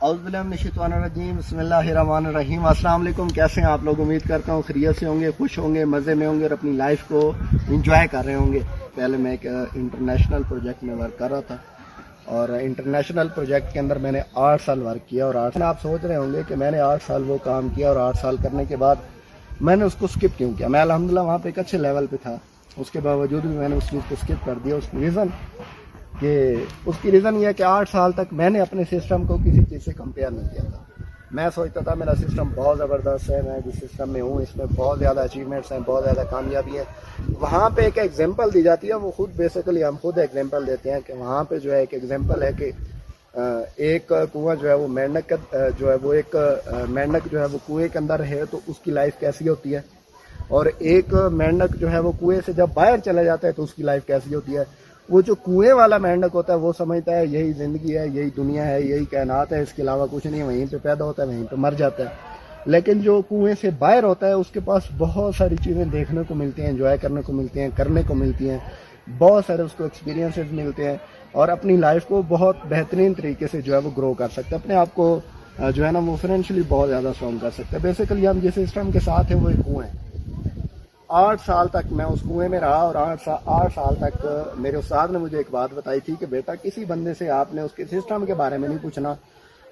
औज़ुबिल्लाहिमिनश्शैतानिर्रजीम बिस्मिल्लाहिर्रहमानिर्रहीम। अस्सलाम वालेकुम। कैसे हैं आप लोग? उम्मीद करता हूँ खैरियत से होंगे, खुश होंगे, मज़े में होंगे और अपनी लाइफ को इंजॉय कर रहे होंगे। पहले मैं एक इंटरनेशनल प्रोजेक्ट में वर्क कर रहा था और इंटरनेशनल प्रोजेक्ट के अंदर मैंने 8 साल वर्क किया और 8 साल आप सोच रहे होंगे कि मैंने 8 साल वो काम किया और 8 साल करने के बाद मैंने उसको स्किप क्यों किया। मैं अल्हम्दुलिल्लाह वहाँ पे एक अच्छे लेवल पे था, उसके बावजूद भी मैंने उस चीज़ को स्किप कर दिया। उसकी रीज़न ये है कि 8 साल तक मैंने अपने सिस्टम को किसी चीज़ से कंपेयर नहीं किया था। मैं सोचता था मेरा सिस्टम बहुत ज़बरदस्त है, मैं जिस सिस्टम में हूँ इसमें बहुत ज़्यादा अचीवमेंट्स हैं, बहुत ज़्यादा कामयाबी है। वहाँ पे एक एग्जांपल दी जाती है, वो खुद बेसिकली हम खुद एग्जांपल देते हैं कि वहाँ पे जो है एक एग्जांपल है कि एक कुआं जो है वो मेंढक जो है वो एक मेंढक जो है वो कुएं के अंदर है तो उसकी लाइफ कैसी होती है, और एक मेंढक जो है वो कुएं से जब बाहर चला जाता है तो उसकी लाइफ कैसी होती है। वो जो कुएं वाला मेंढक होता है वो समझता है यही ज़िंदगी है, यही दुनिया है, यही कायनात है, इसके अलावा कुछ नहीं, वहीं पे पैदा होता है, वहीं पे मर जाता है। लेकिन जो कुएं से बाहर होता है उसके पास बहुत सारी चीज़ें देखने को मिलती हैं, एंजॉय करने को मिलती हैं, करने को मिलती हैं, बहुत सारे उसको एक्सपीरियंसेस मिलते हैं और अपनी लाइफ को बहुत बेहतरीन तरीके से जो है वो ग्रो कर सकते हैं, अपने आप को जो है ना वो फाइनेंशियली बहुत ज़्यादा स्ट्रॉन्ग कर सकते हैं। बेसिकली हम जिस सिस्टम के साथ हैं वो एक कुआं है। 8 साल तक मैं उस कुएं में रहा और 8 साल तक मेरे उस्ताद ने मुझे एक बात बताई थी कि बेटा किसी बंदे से आपने उसके सिस्टम के बारे में नहीं पूछना,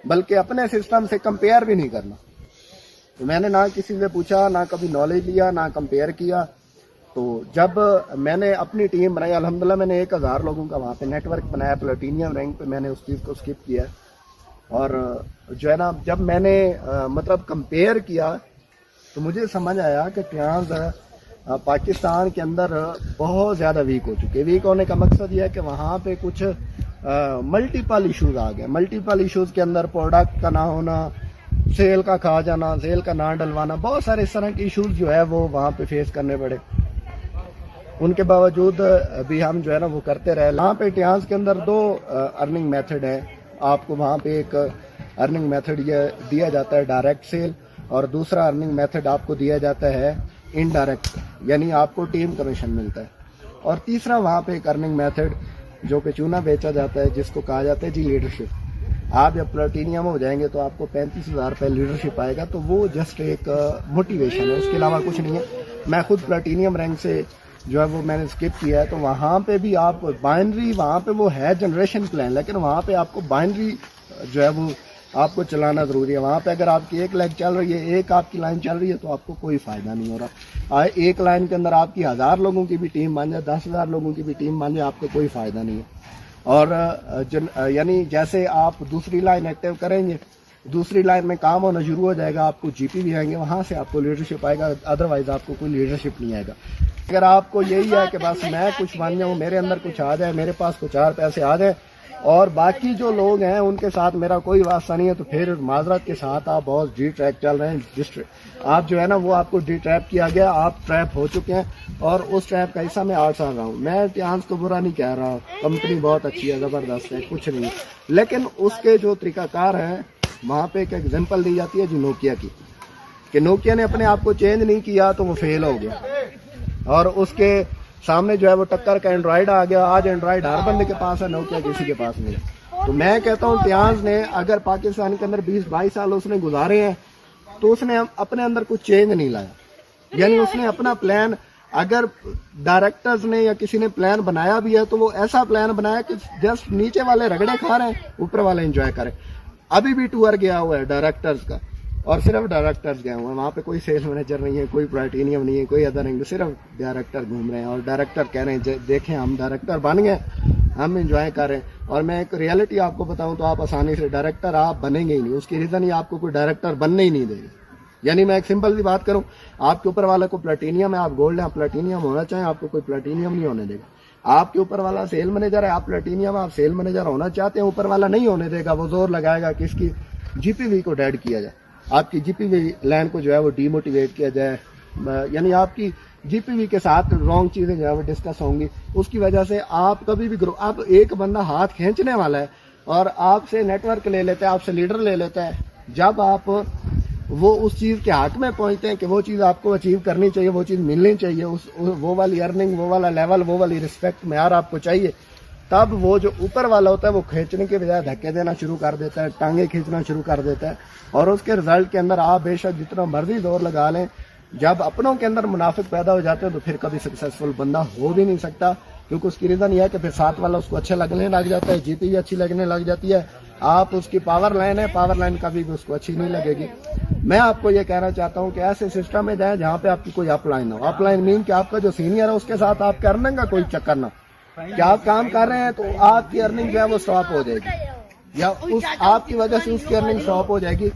बल्कि अपने सिस्टम से कंपेयर भी नहीं करना। तो मैंने ना किसी से पूछा, ना कभी नॉलेज लिया, ना कंपेयर किया। तो जब मैंने अपनी टीम बनाई, अल्हम्दुलिल्लाह मैंने 1000 लोगों का वहाँ पे नेटवर्क बनाया, प्लेटिनियम रैंक पे मैंने उस चीज़ को स्किप किया। और जो है ना जब मैंने मतलब कंपेयर किया तो मुझे समझ आया कि ट्रांस पाकिस्तान के अंदर बहुत ज़्यादा वीक हो चुके। वीक होने का मकसद यह है कि वहाँ पे कुछ मल्टीपल इश्यूज आ गए। मल्टीपल इश्यूज के अंदर प्रोडक्ट का ना होना, सेल का खा जाना, सेल का ना डलवाना, बहुत सारे इस तरह के इश्यूज जो है वो वहाँ पे फेस करने पड़े। उनके बावजूद भी हम जो है ना वो करते रहे। वहाँ पे ट्रांस के अंदर 2 अर्निंग मेथड है। आपको वहाँ पे एक अर्निंग मेथड ये दिया जाता है डायरेक्ट सेल, और दूसरा अर्निंग मेथड आपको दिया जाता है इनडायरेक्ट, यानी आपको टीम कमीशन मिलता है। और तीसरा वहाँ पे एक अर्निंग मेथड जो कि चूना बेचा जाता है, जिसको कहा जाता है जी लीडरशिप। आप जब प्लेटिनियम हो जाएंगे तो आपको 35,000 रुपये लीडरशिप आएगा, तो वो जस्ट एक मोटिवेशन है, उसके अलावा कुछ नहीं है। मैं खुद प्लेटिनियम रैंक से जो है वो मैंने स्किप किया है, तो वहाँ पे भी आप बाइनरी, वहाँ पे वो है जनरेशन प्लान, लेकिन वहाँ पे आपको बाइनरी जो है वो आपको चलाना ज़रूरी है। वहाँ पे अगर आपकी एक लेग चल रही है, एक आपकी लाइन चल रही है, तो आपको कोई फ़ायदा नहीं हो रहा। एक लाइन के अंदर आपकी 1000 लोगों की भी टीम बन जाए, 10,000 लोगों की भी टीम बन जाए, आपको कोई फ़ायदा नहीं है। और यानी जैसे आप दूसरी लाइन एक्टिव करेंगे, दूसरी लाइन में काम होना शुरू हो जाएगा, आपको जीपी भी आएंगे, वहाँ से आपको लीडरशिप आएगा, अदरवाइज़ आपको कोई लीडरशिप नहीं आएगा। अगर आपको यही है कि बस मैं कुछ बन जाऊँ, मेरे अंदर कुछ आ जाए, मेरे पास कुछ 4 पैसे आ जाए और बाकी जो लोग हैं उनके साथ मेरा कोई वास्ता नहीं है, तो फिर माजरत के साथ आप बहुत डी ट्रैप चल रहे हैं। आप जो है ना वो आपको डी ट्रैप किया गया, आप ट्रैप हो चुके हैं और उस ट्रैप का हिस्सा मैं 8 साल रहा हूँ। मैं ट्रांस को बुरा नहीं कह रहा, कंपनी बहुत अच्छी है, ज़बरदस्त है, कुछ नहीं, लेकिन उसके जो तरीकाकार हैं वहाँ पे एक एग्जाम्पल दी जाती है जी नोकिया की, कि नोकिया ने अपने आप को चेंज नहीं किया तो वो फेल हो गया और उसके सामने जो है वो टक्कर का एंड्रॉयड आ गया। आज एंड्रॉयड हर बंदे के पास है, नोकिया किसी के पास नहीं है। तो मैं कहता हूँ ट्रांस ने अगर पाकिस्तान के अंदर 20-22 साल उसने गुजारे हैं तो उसने अपने अंदर कुछ चेंज नहीं लाया, यानी उसने अपना प्लान, अगर डायरेक्टर्स ने या किसी ने प्लान बनाया भी है तो वो ऐसा प्लान बनाया कि जस्ट नीचे वाले रगड़े खा रहे हैं, ऊपर वाले एंजॉय करें। अभी भी टूर गया हुआ है डायरेक्टर्स का और सिर्फ डायरेक्टर्स गए हुए हैं, वहाँ पे कोई सेल मैनेजर नहीं है, कोई प्लेटिनियम नहीं है, कोई अदर नहीं, सिर्फ डायरेक्टर घूम रहे हैं और डायरेक्टर कह रहे हैं देखें हम डायरेक्टर बन गए, हम एंजॉय कर रहे हैं। और मैं एक रियलिटी आपको बताऊं तो आप आसानी से डायरेक्टर आप बनेंगे ही नहीं, उसकी रीज़न ही आपको कोई डायरेक्टर बनने ही नहीं देगा। यानी मैं एक सिंपल सी बात करूं, आपके ऊपर वाले को प्लेटिनियम है, आप गोल्ड है, आप प्लेटिनियम होना चाहें, आपको कोई प्लेटिनियम नहीं होने देगा। आपके ऊपर वाला सेल मैनेजर है, आप प्लेटिनियम, आप सेल मैनेजर होना चाहते हैं, ऊपर वाला नहीं होने देगा, वो जोर लगाएगा कि इसकी जीपीवी को डेड किया जाए, आपकी जीपीवी लाइन को जो है वो डीमोटिवेट किया जाए, यानी आपकी जीपीवी के साथ रॉन्ग चीज़ें जो है वो डिस्कस होंगी। उसकी वजह से आप कभी भी ग्रो, आप एक बंदा हाथ खींचने वाला है और आपसे नेटवर्क ले लेता है, आपसे लीडर ले लेता है, जब आप वो उस चीज़ के हक में पहुंचते हैं कि वो चीज़ आपको अचीव करनी चाहिए, वो चीज़ मिलनी चाहिए, वो वाली अर्निंग, वो वाला लेवल, वो वाली रिस्पेक्ट, म्यार आपको चाहिए, तब वो जो ऊपर वाला होता है वो खींचने के बजाय धक्के देना शुरू कर देता है, टांगे खींचना शुरू कर देता है, और उसके रिजल्ट के अंदर आप बेशक जितना मर्जी जोर लगा लें, जब अपनों के अंदर मुनाफिक पैदा हो जाते हैं तो फिर कभी सक्सेसफुल बंदा हो भी नहीं सकता, क्योंकि उसकी रीजन यह है कि फिर साथ वाला उसको अच्छा लगने लग जाता है, जीती भी अच्छी लगने लग जाती है। आप उसकी पावर लाइन है, पावर लाइन कभी भी उसको अच्छी नहीं लगेगी। मैं आपको ये कहना चाहता हूँ कि ऐसे सिस्टम में जाएं जहाँ पे आपकी कोई अपलाइन हो। अपलाइन मीन कि आपका जो सीनियर है उसके साथ आपके अर्निंग का कोई चक्कर ना, कि आप काम कर रहे हैं तो आपकी अर्निंग जो है वो स्टॉप हो जाएगी, या उस आपकी वजह से उसकी अर्निंग स्टॉप हो जाएगी।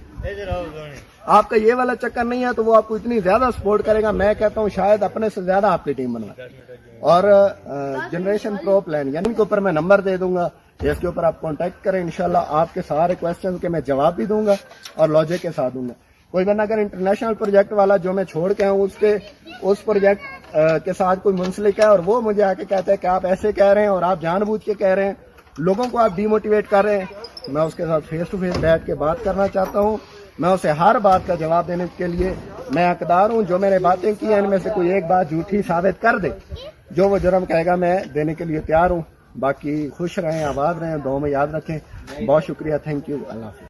आपका ये वाला चक्कर नहीं है तो वो आपको इतनी ज्यादा सपोर्ट करेगा, मैं कहता हूँ शायद अपने से ज्यादा आपकी टीम बनवाए। और जनरेशन प्रो प्लान यानी के ऊपर मैं नंबर दे दूंगा, इसके ऊपर आप कांटेक्ट करें, इंशाल्लाह आपके सारे क्वेश्चन के मैं जवाब भी दूंगा और लॉजिक के साथ दूंगा। कोई बंदा अगर इंटरनेशनल प्रोजेक्ट वाला जो मैं छोड़ के हूँ उसके उस प्रोजेक्ट के साथ कोई मुंसलिक है और वो मुझे आके कहता है कि आप ऐसे कह रहे हैं और आप जानबूझ के कह रहे हैं, लोगों को आप डीमोटिवेट कर रहे हैं, मैं उसके साथ फेस टू फेस बैठ के बात करना चाहता हूँ। मैं उसे हर बात का जवाब देने के लिए मैं हकदार हूँ। जो मैंने बातें की हैं इनमें से कोई एक बात झूठी साबित कर दे, जो वो जुर्म कहेगा मैं देने के लिए तैयार हूँ। बाकी खुश रहें, आबाद रहें, दुआ में याद रखें। बहुत शुक्रिया, थैंक यू, अल्लाह हाफ़िज़।